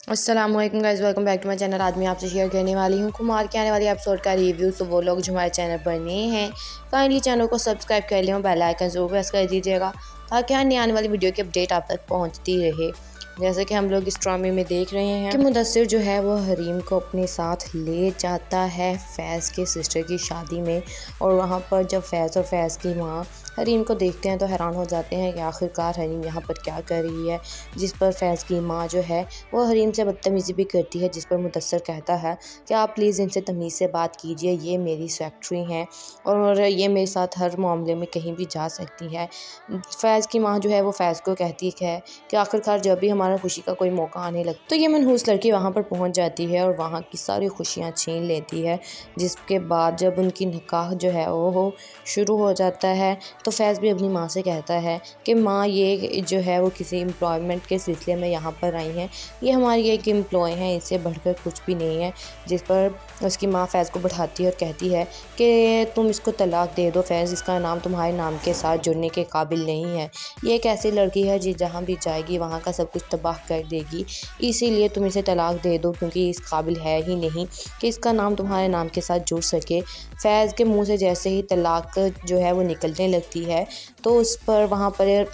अस्सलामुअलैकुम guys, welcome back to my channel. आज मैं आपसे शेयर करने वाली हूँ कुमार के आने वाली एपिसोड का रिव्यू। तो वो लोग जो हमारे चैनल पर नए हैं काइंडली चैनल को सब्सक्राइब कर लें और बेल आइकन ज़रूर प्रेस कर दीजिएगा ताकि हर नई आने वाली वीडियो की अपडेट आप तक पहुँचती रहे। जैसे कि हम लोग इस ड्रामे में देख रहे हैं कि मुदस्सिर जो है वो हरीम को अपने साथ ले जाता है फैज़ के सिस्टर की शादी में और वहाँ पर जब फैज़ और फैज़ की माँ हरीम को देखते हैं तो हैरान हो जाते हैं कि आखिरकार हरीम यहाँ पर क्या कर रही है। जिस पर फैज़ की माँ जो है वो हरीम से बदतमीज़ी भी करती है, जिस पर मुदस्सर कहता है कि आप प्लीज़ इनसे तमीज़ से बात कीजिए, ये मेरी सेक्रेटरी हैं और ये मेरे साथ हर मामले में कहीं भी जा सकती है। फैज़ की माँ जो है वो फैज़ को कहती है कि आखिरकार जब भी हमारा खुशी का कोई मौका आने लगता तो ये मनहूस लड़की वहाँ पर पहुँच जाती है और वहाँ की सारी खुशियाँ छीन लेती है। जिसके बाद जब उनकी निकाह जो है वो शुरू हो जाता है तो फैज़ भी अपनी माँ से कहता है कि माँ ये जो है वो किसी एम्प्लॉयमेंट के सिलसिले में यहाँ पर आई हैं, ये हमारी एक एम्प्लॉय हैं, इससे बढ़कर कुछ भी नहीं है। जिस पर उसकी माँ फैज़ को बैठाती है और कहती है कि तुम इसको तलाक दे दो फैज़, इसका नाम तुम्हारे नाम के साथ जुड़ने के काबिल नहीं है। ये एक ऐसी लड़की है जी जहाँ भी जाएगी वहाँ का सब कुछ तबाह कर देगी, इसीलिए तुम इसे तलाक दे दो क्योंकि इस काबिल है ही नहीं कि इसका नाम तुम्हारे नाम के साथ जुड़ सके। फैज़ के मुंह से जैसे ही तलाक जो है वो निकलने लगती है तो उस पर वहाँ पर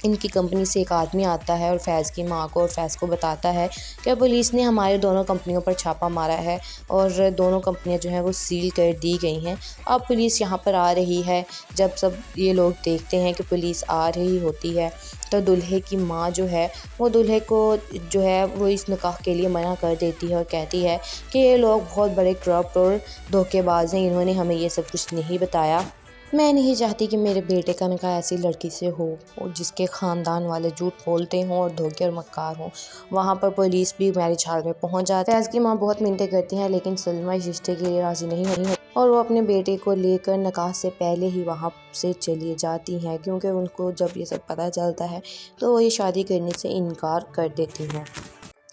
इनकी कंपनी से एक आदमी आता है और फैज़ की माँ को और फैज़ को बताता है कि पुलिस ने हमारे दोनों कंपनियों पर छापा मारा है और दोनों कंपनियां जो हैं वो सील कर दी गई हैं। अब पुलिस यहाँ पर आ रही है। जब सब ये लोग देखते हैं कि पुलिस आ रही होती है तो दूल्हे की माँ जो है वो दूल्हे को जो है वो इस निकाह के लिए मना कर देती है और कहती है कि ये लोग बहुत बड़े करप्ट और धोखेबाज हैं, इन्होंने हमें ये सब कुछ नहीं बताया। मैं नहीं चाहती कि मेरे बेटे का निकाह ऐसी लड़की से हो और जिसके ख़ानदान वाले झूठ बोलते हों और धोखे और मक्कार हों। वहाँ पर पुलिस भी मैरिज हॉल में पहुँच जाती है। फैज़ की माँ बहुत मिन्नतें करती हैं लेकिन सलमा इस रिश्ते के लिए राज़ी नहीं होती और वो अपने बेटे को लेकर निकाह से पहले ही वहाँ से चली जाती हैं, क्योंकि उनको जब ये सब पता चलता है तो वो ये शादी करने से इनकार कर देती हैं।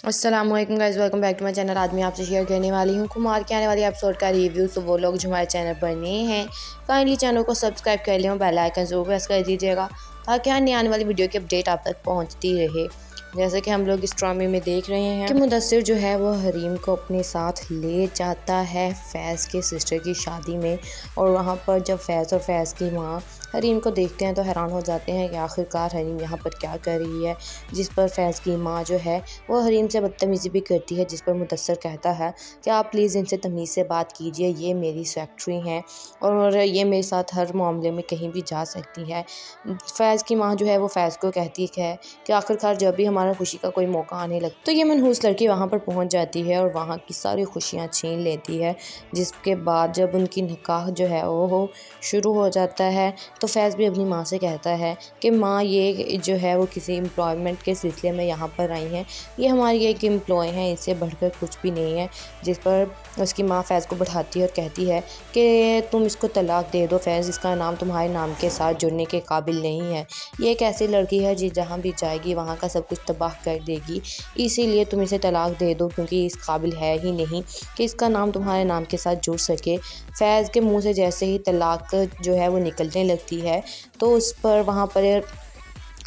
अस्सलामुअलैकुम guys, welcome back to my channel. आज मैं आपसे शेयर करने वाली हूँ कुमार के आने वाली एपिसोड का रिव्यू। तो वो लोग जो हमारे चैनल पर नए हैं काइंडली चैनल को सब्सक्राइब कर लें और बेल आइकन ज़रूर प्रेस कर दीजिएगा ताकि हर नई आने वाली वीडियो की अपडेट आप तक पहुँचती रहे। जैसे कि हम लोग इस ड्रामे में देख रहे हैं कि मुदस्सिर जो है वो हरीम को अपने साथ ले जाता है फैज़ के सिस्टर की शादी में और वहाँ पर जब फैज़ और फैज़ की माँ हरीम को देखते हैं तो हैरान हो जाते हैं कि आखिरकार हरीम यहाँ पर क्या कर रही है। जिस पर फैज़ की माँ जो है वो हरीम से बदतमीज़ी भी करती है, जिस पर मुदस्सर कहता है कि आप प्लीज़ इनसे तमीज़ से बात कीजिए, ये मेरी सेक्रेटरी हैं और ये मेरे साथ हर मामले में कहीं भी जा सकती है। फैज़ की माँ जो है वो फैज़ को कहती है कि आखिरकार जब भी हमारा खुशी का कोई मौका आने लगता तो ये मनहूस लड़की वहाँ पर पहुँच जाती है और वहाँ की सारी खुशियाँ छीन लेती है। जिसके बाद जब उनकी निकाह जो है वो शुरू हो जाता है तो फैज़ भी अपनी माँ से कहता है कि माँ ये जो है वो किसी एम्प्लॉयमेंट के सिलसिले में यहाँ पर आई हैं, ये हमारी एक एम्प्लॉय हैं, इससे बढ़कर कुछ भी नहीं है। जिस पर उसकी माँ फैज़ को बढ़ाती है और कहती है कि तुम इसको तलाक दे दो फैज़, इसका नाम तुम्हारे नाम के साथ जुड़ने के काबिल नहीं है। ये एक ऐसी लड़की है जी जहाँ भी जाएगी वहाँ का सब कुछ तबाह कर देगी, इसीलिए तुम इसे तलाक दे दो क्योंकि इस काबिल है ही नहीं कि इसका नाम तुम्हारे नाम के साथ जुड़ सके। फैज़ के मुंह से जैसे ही तलाक जो है वो निकलने लगती है तो उस पर वहाँ पर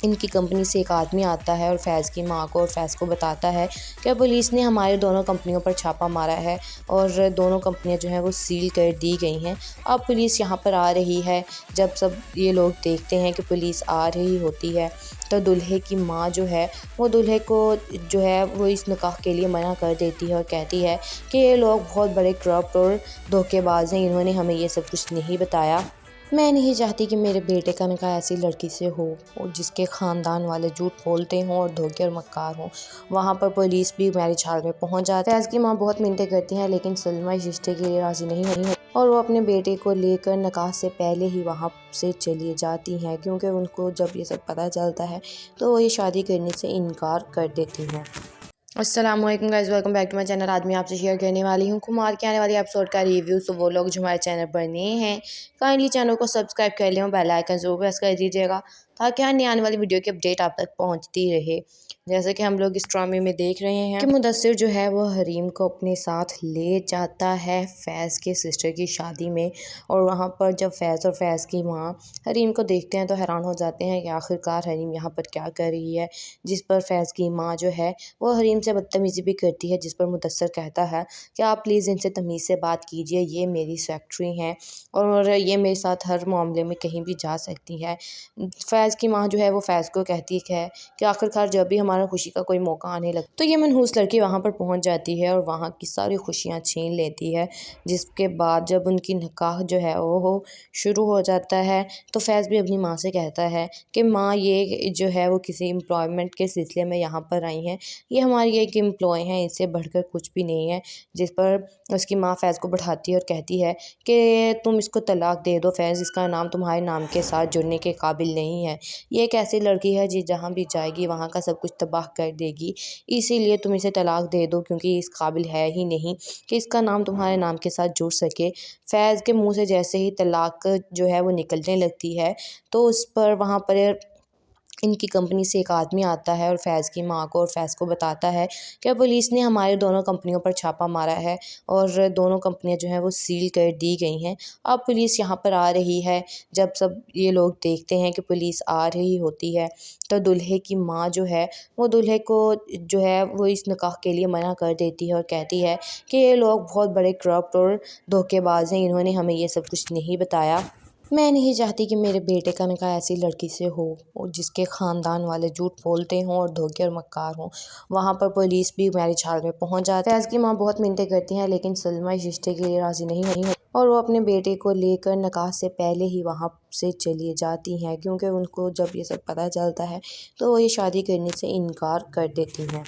इनकी कंपनी से एक आदमी आता है और फैज़ की माँ को और फैज़ को बताता है कि पुलिस ने हमारे दोनों कंपनियों पर छापा मारा है और दोनों कंपनियां जो हैं वो सील कर दी गई हैं। अब पुलिस यहाँ पर आ रही है। जब सब ये लोग देखते हैं कि पुलिस आ रही होती है तो दूल्हे की माँ जो है वो दूल्हे को जो है वो इस निकाह के लिए मना कर देती है और कहती है कि ये लोग बहुत बड़े करप्ट और धोखेबाज हैं, इन्होंने हमें ये सब कुछ नहीं बताया। मैं नहीं चाहती कि मेरे बेटे का निकाह ऐसी लड़की से हो और जिसके ख़ानदान वाले झूठ बोलते हों और धोखे और मक्कार हों। वहाँ पर पुलिस भी मैरिज हॉल में पहुँच जाती है। फैज़ की माँ बहुत मिन्नतें करती हैं लेकिन सलमा इस रिश्ते के लिए राज़ी नहीं होती और वो अपने बेटे को लेकर निकाह से पहले ही वहाँ से चली जाती हैं, क्योंकि उनको जब ये सब पता चलता है तो वो ये शादी करने से इनकार कर देती हैं। अस्सलामुअलैकुम guys, welcome back to my channel. आज मैं आपसे शेयर करने वाली हूँ कुमार के आने वाली एपिसोड का रिव्यू। तो वो लोग जो हमारे चैनल पर नए हैं काइंडली चैनल को सब्सक्राइब कर लें और बेल आइकन ज़रूर प्रेस कर दीजिएगा ताकि हर नई आने वाली वीडियो की अपडेट आप तक पहुँचती रहे। जैसे कि हम लोग इस ड्रामे में देख रहे हैं कि मुदस्सिर जो है वो हरीम को अपने साथ ले जाता है फैज़ के सिस्टर की शादी में, और वहाँ पर जब फैज़ और फैज़ की माँ हरीम को देखते हैं तो हैरान हो जाते हैं कि आखिरकार हरीम यहाँ पर क्या कर रही है। जिस पर फैज़ की माँ जो है वो हरीम से बदतमीज़ी भी करती है, जिस पर मुदस्सिर कहता है कि आप प्लीज़ इनसे तमीज़ से बात कीजिए, ये मेरी सेक्रेटरी हैं और ये मेरे साथ हर मामले में कहीं भी जा सकती है। फैज़ की माँ जो है वो फैज़ को कहती है कि आखिरकार जब भी हमारा खुशी का कोई मौका आने लगता तो ये मनहूस लड़की वहाँ पर पहुँच जाती है और वहाँ की सारी खुशियाँ छीन लेती है। जिसके बाद जब उनकी निकाह जो है वो शुरू हो जाता है तो फैज़ भी अपनी माँ से कहता है कि माँ ये जो है वो किसी एम्प्लॉयमेंट के सिलसिले में यहाँ पर आई हैं, ये हमारी एक एम्प्लॉय हैं, इससे बढ़कर कुछ भी नहीं है। जिस पर उसकी माँ फैज़ को बढ़ाती है और कहती है कि तुम इसको तलाक दे दो फैज़, इसका नाम तुम्हारे नाम के साथ जुड़ने के काबिल नहीं है। ये एक ऐसी लड़की है जी जहाँ भी जाएगी वहाँ का सब कुछ तबाह कर देगी, इसीलिए तुम इसे तलाक दे दो क्योंकि इस काबिल है ही नहीं कि इसका नाम तुम्हारे नाम के साथ जुड़ सके। फैज़ के मुँह से जैसे ही तलाक जो है वो निकलने लगती है तो उस पर वहाँ पर इनकी कंपनी से एक आदमी आता है और फैज़ की माँ को और फैज़ को बताता है कि पुलिस ने हमारे दोनों कंपनियों पर छापा मारा है और दोनों कंपनियां जो हैं वो सील कर दी गई हैं। अब पुलिस यहाँ पर आ रही है। जब सब ये लोग देखते हैं कि पुलिस आ रही होती है तो दूल्हे की माँ जो है वो दूल्हे को जो है वो इस निकाह के लिए मना कर देती है और कहती है कि ये लोग बहुत बड़े करप्ट और धोखेबाज हैं, इन्होंने हमें ये सब कुछ नहीं बताया। मैं नहीं चाहती कि मेरे बेटे का निकाह ऐसी लड़की से हो और जिसके ख़ानदान वाले झूठ बोलते हों और धोखे और मक्कार हों। वहाँ पर पुलिस भी मैरिज हॉल में पहुँच जाती है। फैज़ की माँ बहुत मिन्नतें करती हैं लेकिन सलमा इस रिश्ते के लिए राज़ी नहीं होती और वो अपने बेटे को लेकर निकाह से पहले ही वहाँ से चली जाती हैं, क्योंकि उनको जब ये सब पता चलता है तो वो ये शादी करने से इनकार कर देती हैं।